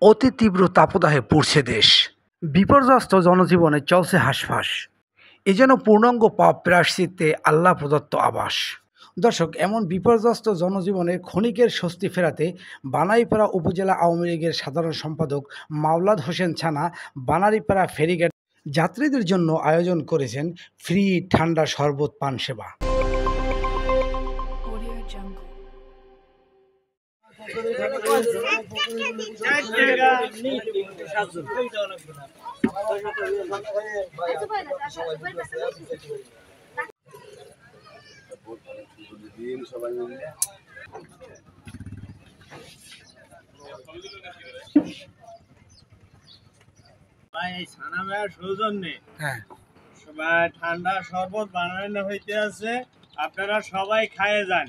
অতি তীব্র তাপদাহে পুড়ছে দেশ। বিপর্যস্ত জনজীবনে চলছে হাঁসফাঁস। এ যেন পূর্ণাঙ্গ পাপ প্রায়শ্চিত্তে আল্লাহ প্রদত্ত আবাস। দর্শক, এমন বিপর্যস্ত জনজীবনে ক্ষণিকের স্বস্তি ফেরাতে বানারীপাড়া উপজেলা আওয়ামী লীগের সাধারণ সম্পাদক মাওলাদ হোসেন ছানা বানারীপাড়া ফেরিঘাট যাত্রীদের জন্য আয়োজন করেছেন ফ্রি ঠান্ডা শরবত পান সেবা। সৌজন্যে সবাই ঠান্ডা শরবত বানানো হইতে আছে, আপনারা সবাই খায়ে যান।